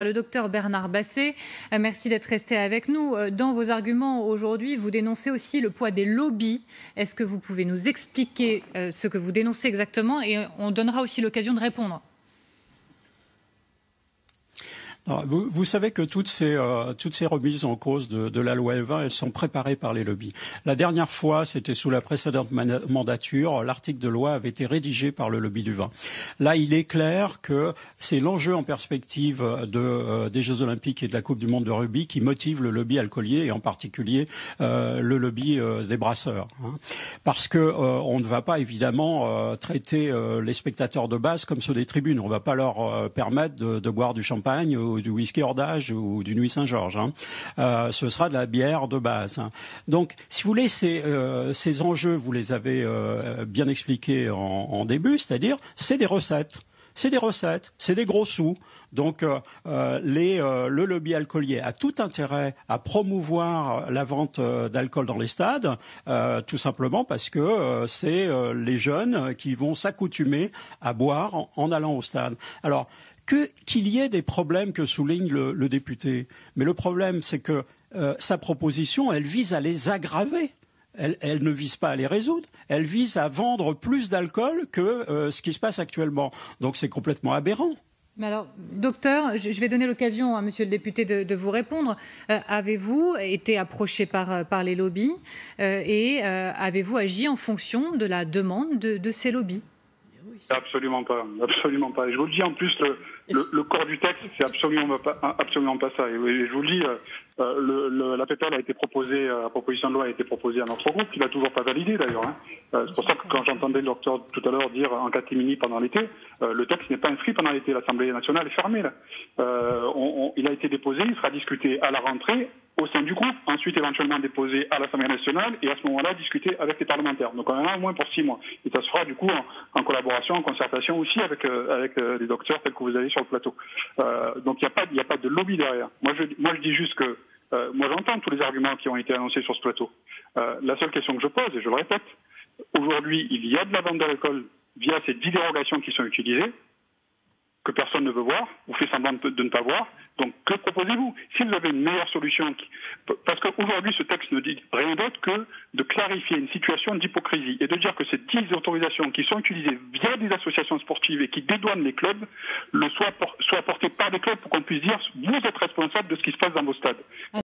Le docteur Bernard Basset, merci d'être resté avec nous. Dans vos arguments aujourd'hui, vous dénoncez aussi le poids des lobbies. Est-ce que vous pouvez nous expliquer ce que vous dénoncez exactement, et on donnera aussi l'occasion de répondre? Vous savez que toutes ces remises en cause de la loi E20, elles sont préparées par les lobbies. La dernière fois, c'était sous la précédente mandature, l'article de loi avait été rédigé par le lobby du vin. Là, il est clair que c'est l'enjeu en perspective des Jeux Olympiques et de la Coupe du Monde de rugby qui motive le lobby alcoolier, et en particulier le lobby des brasseurs. Parce que on ne va pas évidemment traiter les spectateurs de base comme ceux des tribunes. On ne va pas leur permettre de boire du champagne ou du whisky hors d'âge ou du Nuit Saint-Georges. Ce sera de la bière de base. Donc, si vous voulez, ces enjeux, vous les avez bien expliqués en début, c'est-à-dire, c'est des recettes. C'est des recettes, c'est des gros sous. Donc, le lobby alcoolier a tout intérêt à promouvoir la vente d'alcool dans les stades, tout simplement parce que c'est les jeunes qui vont s'accoutumer à boire en allant au stade. Alors, qu'il y ait des problèmes que souligne le député, mais le problème, c'est que sa proposition, elle vise à les aggraver. Elle ne vise pas à les résoudre, elle vise à vendre plus d'alcool que ce qui se passe actuellement. Donc c'est complètement aberrant. Mais alors, docteur, je vais donner l'occasion à monsieur le député de vous répondre. Avez-vous été approché par les lobbies et avez-vous agi en fonction de la demande de ces lobbies? Absolument pas, absolument pas. Et je vous le dis, en plus, le corps du texte, c'est absolument pas ça. Et je vous le dis, la PPL a été proposée, la proposition de loi a été proposée à notre groupe, qui l'a toujours pas validée d'ailleurs. C'est pour ça que quand j'entendais le docteur tout à l'heure dire en catimini pendant l'été, le texte n'est pas inscrit pendant l'été. L'Assemblée nationale est fermée là. Il a été déposé, il sera discuté à la rentrée au sein du groupe, ensuite éventuellement déposé à l'Assemblée nationale et à ce moment-là discuté avec les parlementaires. Donc on en a au moins pour 6 mois. Et ça se fera du coup en collaboration, en concertation aussi avec les docteurs tels que vous avez sur le plateau. Donc il n'y a pas de lobby derrière. Moi je dis juste que moi j'entends tous les arguments qui ont été annoncés sur ce plateau. La seule question que je pose, et je le répète, aujourd'hui il y a de la vente d'alcool via ces 10 dérogations qui sont utilisées, que personne ne veut voir, ou fait semblant de ne pas voir. Donc, que proposez-vous? Si vous avez une meilleure solution, parce qu'aujourd'hui, ce texte ne dit rien d'autre que de clarifier une situation d'hypocrisie et de dire que ces 10 autorisations qui sont utilisées via des associations sportives et qui dédouanent les clubs soient portées par des clubs pour qu'on puisse dire vous êtes responsable de ce qui se passe dans vos stades.